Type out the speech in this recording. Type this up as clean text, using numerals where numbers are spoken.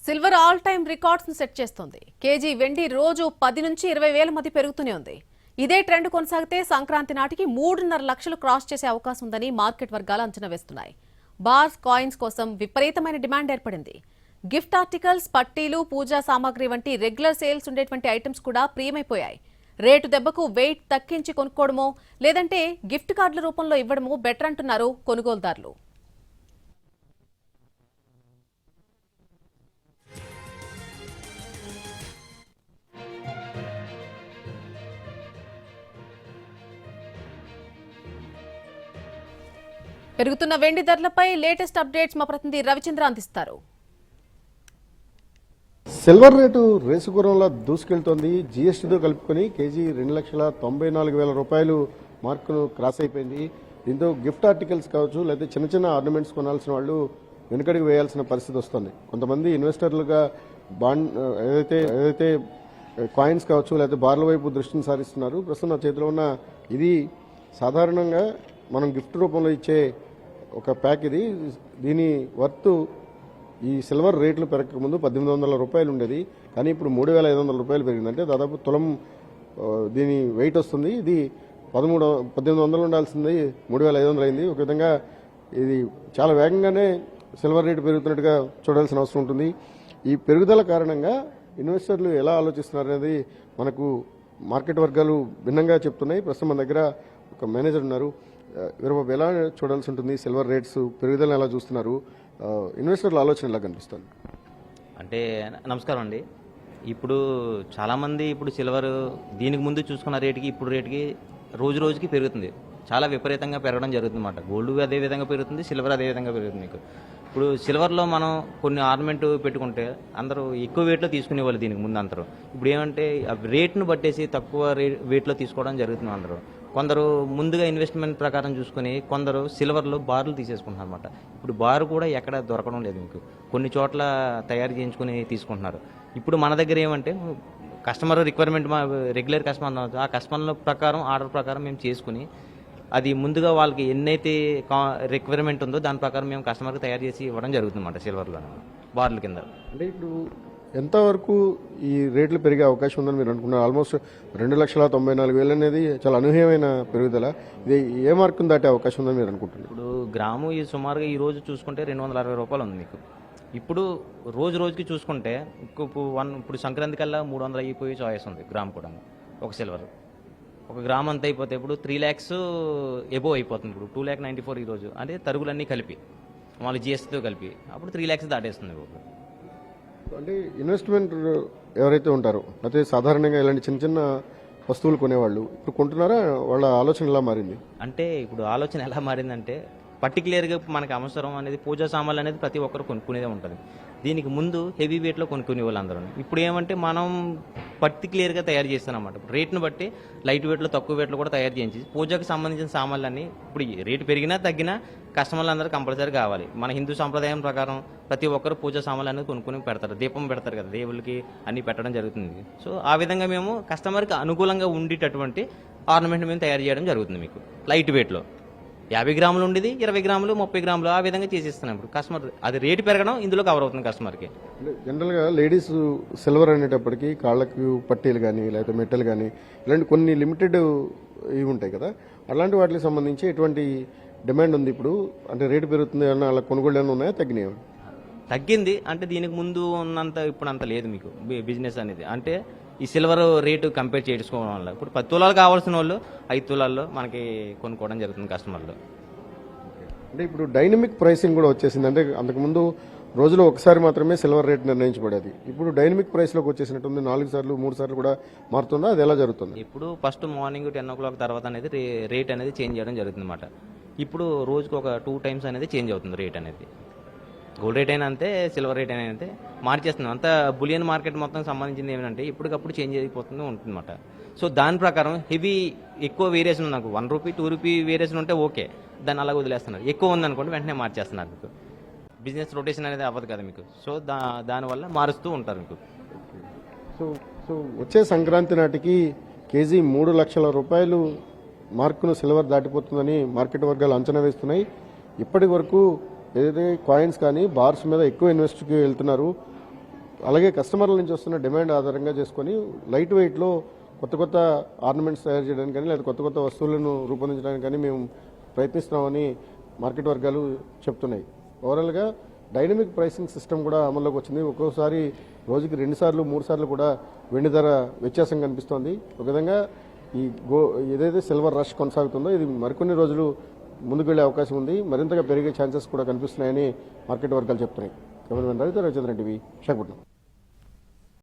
Silver all time records ను set చేస్తోంది. KG వెండి రోజు 10 నుంచి 20 వేల మధ్య పెరుగుతూనే ఉంది. ఇదే ట్రెండ్ కొనసాగితే సంక్రాంతి నాటికి 3.5 లక్షలు క్రాస్ చేసే అవకాశం ఉందని మార్కెట్ వర్గాలు అంచనా వేస్తున్నాయి. బార్స్, కాయిన్స్ కోసం విపరీతమైన డిమాండ్ ఏర్పడింది. గిఫ్ట్ ఆర్టికల్స్, పట్టీలు, పూజా సామాగ్రి వంటి రెగ్యులర్ సేల్స్ ఉండేటువంటి ఐటమ్స్ కూడా ప్రియమైపోయాయి. రేటు దెబ్బకు వెయిట్ తగ్గించి కొనుక్కోవడమో లేదంటే గిఫ్ట్ కార్డుల రూపంలో ఇవ్వడమో బెటర్ అంటున్నారు కొనుగోలుదారులు. పెరుగుతున్న వెండి ధరలపై లేటెస్ట్ అప్డేట్స్ మా ప్రతినిధి రవిచంద్ర అందిస్తారు. సిల్వర్ రేటు రేసుగుర్రంలా దూసుకెళ్తోంది. జీఎస్టీతో కలుపుకొని కేజీ 2,94,000 రూపాయలు మార్కును క్రాస్ అయిపోయింది. దీంతో గిఫ్ట్ ఆర్టికల్స్ కావచ్చు, లేదా చిన్న చిన్న ఆర్నమెంట్స్ కొనాల్సిన వాళ్ళు వెనుకడికి వేయాల్సిన పరిస్థితి వస్తుంది. కొంతమంది ఇన్వెస్టర్లుగా బాండ్ ఏదైతే కాయిన్స్ కావచ్చు, లేదా బార్ల వైపు దృష్టిని సారిస్తున్నారు. ప్రస్తుతం నా చేతిలో ఉన్న ఇది సాధారణంగా మనం గిఫ్ట్ రూపంలో ఇచ్చే ఒక ప్యాక్. దీని వర్త్ ఈ సిల్వర్ రేట్లు పెరగక ముందు 1,800 రూపాయలు ఉండేది, కానీ ఇప్పుడు 3,500 రూపాయలు పెరిగిందంటే దాదాపు తులం దీని వెయిట్ వస్తుంది. ఇది 1,800 ఉండాల్సింది 3,500 అయింది. ఒక విధంగా ఇది చాలా వేగంగానే సిల్వర్ రేటు పెరుగుతున్నట్టుగా చూడాల్సిన అవసరం ఉంటుంది. ఈ పెరుగుదల కారణంగా ఇన్వెస్టర్లు ఎలా ఆలోచిస్తున్నారు అనేది మనకు మార్కెట్ వర్గాలు భిన్నంగా చెప్తున్నాయి. ప్రస్తుతం మన దగ్గర ఒక మేనేజర్ ఉన్నారు. వీరబాబు, ఎలా చూడాల్సి ఉంటుంది సిల్వర్ రేట్స్ పెరుగుదలను ఎలా చూస్తున్నారు? ఇన్వెస్టర్ల ఆలోచన ఎలా కనిపిస్తుంది? అంటే నమస్కారం అండి. ఇప్పుడు చాలామంది సిల్వర్ దీనికి ముందు చూసుకున్న రేటుకి ఇప్పుడు రేటుకి రోజు రోజుకి పెరుగుతుంది. చాలా విపరీతంగా పెరగడం జరుగుతుంది అన్నమాట. గోల్డ్ అదే విధంగా పెరుగుతుంది, సిల్వర్ అదే విధంగా పెరుగుతుంది. ఇప్పుడు సిల్వర్లో మనం కొన్ని ఆర్నమెంట్ పెట్టుకుంటే అందరూ ఎక్కువ వెయిట్లో తీసుకునేవాళ్ళు దీనికి ముందు అందరూ. ఇప్పుడు ఏమంటే రేట్ను బట్టేసి తక్కువ వెయిట్లో తీసుకోవడం జరుగుతుంది అందరూ. కొందరు ముందుగా ఇన్వెస్ట్మెంట్ ప్రకారం చూసుకుని కొందరు సిల్వర్లో బార్లు తీసేసుకుంటున్నారు అనమాట. ఇప్పుడు బార్ కూడా ఎక్కడ దొరకడం లేదు మీకు. కొన్ని చోట్ల తయారు చేయించుకుని తీసుకుంటున్నారు. ఇప్పుడు మన దగ్గర ఏమంటే కస్టమర్ రిక్వైర్మెంట్, రెగ్యులర్ కస్టమర్ ఆ కస్టమర్ల ప్రకారం ఆర్డర్ ప్రకారం మేము చేసుకుని అది ముందుగా వాళ్ళకి ఎన్నైతే రిక్వైర్మెంట్ ఉందో దాని ప్రకారం మేము కస్టమర్కి తయారు చేసి ఇవ్వడం జరుగుతుంది అన్నమాట సిల్వర్లో బార్ల కింద. అంటే ఇప్పుడు ఎంతవరకు ఈ రేట్లు పెరిగే అవకాశం ఉందని మీరు అనుకున్నారు? ఆల్మోస్ట్ 2,94,000 అనేది చాలా అనూహ్యమైన పెరుగుదల. ఇది ఏ మార్కును దాటే అవకాశం ఉందని మీరు అనుకుంటున్నారు? ఇప్పుడు గ్రాము సుమారుగా ఈ రోజు చూసుకుంటే 260 రూపాయలు ఉంది మీకు. ఇప్పుడు రోజు రోజుకి చూసుకుంటే ఇప్పుడు సంక్రాంతి కల్లా 300 అయిపోయి చాయిస్ ఉంది గ్రామ్ కూడా. ఒక సిల్వర్ ఒక గ్రామ్ అంతా అయిపోతే ఇప్పుడు 3 lakhs ఎబో అయిపోతుంది. ఇప్పుడు 2,94,000 ఈరోజు, అంటే తరుగులన్నీ కలిపి వాళ్ళు జిఎస్టీతో కలిపి అప్పుడు 3 lakhs దాటేస్తుంది. అంటే ఇన్వెస్ట్మెంట్ ఎవరైతే ఉంటారో, అయితే సాధారణంగా ఇలాంటి చిన్న చిన్న వస్తువులు కొనేవాళ్ళు ఇప్పుడు కొంటున్నారా? వాళ్ళ ఆలోచన ఎలా మారింది? అంటే ఇప్పుడు ఆలోచన ఎలా మారిందంటే పర్టికులర్గా మనకి అవసరం అనేది పూజా సామాన్లు అనేది ప్రతి ఒక్కరు కొనుక్కునేదే ఉంటుంది. దీనికి ముందు హెవీ వెయిట్లో కొనుక్కునే వాళ్ళు అందరూ. ఇప్పుడు ఏమంటే మనం పర్టికులర్గా తయారు చేస్తాం అన్నమాట. రేట్ను బట్టి లైట్ వెయిట్లో, తక్కువ వెయిట్లో కూడా తయారు చేయించి పూజకు సంబంధించిన సామాన్లన్నీ ఇప్పుడు రేటు పెరిగినా తగ్గినా కస్టమర్లు అందరూ కంపల్సరీ కావాలి. మన హిందూ సంప్రదాయం ప్రకారం ప్రతి ఒక్కరు పూజా సామాన్లు అనేది కొనుక్కొని పెడతారు. దీపం పెడతారు కదా, దేవుళ్ళకి అన్ని పెట్టడం జరుగుతుంది. సో ఆ విధంగా మేము కస్టమర్కి అనుకూలంగా ఉండేటటువంటి ఆర్నమెంట్ మేము తయారు చేయడం జరుగుతుంది. మీకు లైట్ వెయిట్లో 50 గ్రాములు ఉండేది 20 గ్రాములు 30 గ్రాములు ఆ విధంగా చేసిస్తున్నాం. ఇప్పుడు కస్టమర్ అది రేటు పెరగడం ఇందులో కవర్ అవుతుంది కస్టమర్కి. జనరల్గా లేడీస్ సిల్వర్ అనేటప్పటికీ కాళ్ళకు పట్టీలు కానీ లేకపోతే మెట్టలు కానీ ఇలాంటి కొన్ని లిమిటెడ్ ఇవి ఉంటాయి కదా, అలాంటి వాటికి సంబంధించి ఎటువంటి డిమాండ్ ఉంది ఇప్పుడు? అంటే రేటు పెరుగుతుంది అన్న అలా కొనుగోలు ఏమైనా ఉన్నాయా, తగ్గినాయా? తగ్గింది. అంటే దీనికి ముందు ఉన్నంత ఇప్పుడు అంత లేదు మీకు బిజినెస్ అనేది. అంటే ఈ సిల్వర్ రేటు కంపేర్ చేసుకోవడం వల్ల ఇప్పుడు 10 తులాలు కావాల్సిన వాళ్ళు 5 తులాల్లో మనకి కొనుక్కోవడం జరుగుతుంది కస్టమర్లు. అంటే ఇప్పుడు డైనమిక్ ప్రైసింగ్ కూడా వచ్చేసింది. అంటే అంతకుముందు రోజులో ఒకసారి మాత్రమే సిల్వర్ రేట్ నిర్ణయించబడేది. ఇప్పుడు డైనమిక్ ప్రైస్లోకి వచ్చేసినట్టుంది. 4 సార్లు 3 సార్లు కూడా మారుతుందా? అది ఎలా జరుగుతుంది? ఇప్పుడు ఫస్ట్ మార్నింగ్ 10 o'clock తర్వాత అనేది రేట్ అనేది చేంజ్ చేయడం జరుగుతుంది అన్నమాట. ఇప్పుడు రోజుకు ఒక 2 times అనేది చేంజ్ అవుతుంది రేట్ అనేది. గోల్డ్ రేట్ అయినా అంతే, సిల్వర్ రేట్ అయినా అంతే మార్చేస్తున్నాం. అంతా బులియన్ మార్కెట్ మొత్తం సంబంధించింది ఏమంటే ఇప్పటికప్పుడు చేంజ్ అయిపోతుంది ఉంటుందన్నమాట. సో దాని ప్రకారం హెవీ ఎక్కువ వేరియేషన్ నాకు 1 రూపీ 2 రూపీ వేరియేషన్ ఉంటే ఓకే, దాన్ని అలాగ వదిలేస్తున్నారు. ఎక్కువ ఉందనుకోండి వెంటనే మార్చేస్తున్నారు. మీకు బిజినెస్ రొటేషన్ అనేది అవ్వదు కదా మీకు. సో దానివల్ల మారుస్తూ ఉంటారు మీకు. సో వచ్చే సంక్రాంతి నాటికి కేజీ 3 లక్షల రూపాయలు మార్కును సిల్వర్ దాటిపోతుందని మార్కెట్ వర్గాలు అంచనా వేస్తున్నాయి. ఇప్పటి వరకు ఏదైతే కాయిన్స్ కానీ బార్స్ మీద ఎక్కువ ఇన్వెస్ట్కి వెళ్తున్నారు. అలాగే కస్టమర్ల నుంచి వస్తున్న డిమాండ్ ఆధారంగా చేసుకొని లైట్ వెయిట్లో కొత్త కొత్త ఆర్నమెంట్స్ తయారు చేయడానికి కానీ లేదా కొత్త కొత్త వస్తువులను రూపొందించడానికి కానీ మేము ప్రయత్నిస్తున్నామని మార్కెట్ వర్గాలు చెప్తున్నాయి. ఓవరాల్గా డైనమిక్ ప్రైసింగ్ సిస్టమ్ కూడా అమల్లోకి వచ్చింది. ఒక్కోసారి రోజుకి 2 సార్లు 3 సార్లు కూడా వెండి ధర వ్యత్యాసం కనిపిస్తోంది. ఒక విధంగా ఈ ఏదైతే సిల్వర్ రష్ కొనసాగుతుందో ఇది మరికొన్ని రోజులు ముందుకు వెళ్లే అవకాశం ఉంది. మరింతగా పెరిగే ఛాన్సెస్ కూడా కనిపిస్తున్నాయని మార్కెట్ వర్గాలు చెప్తున్నాయి. కెమెరామెన్ రవితో రవిచంద్రన్ టీవీ విశాఖపట్నం.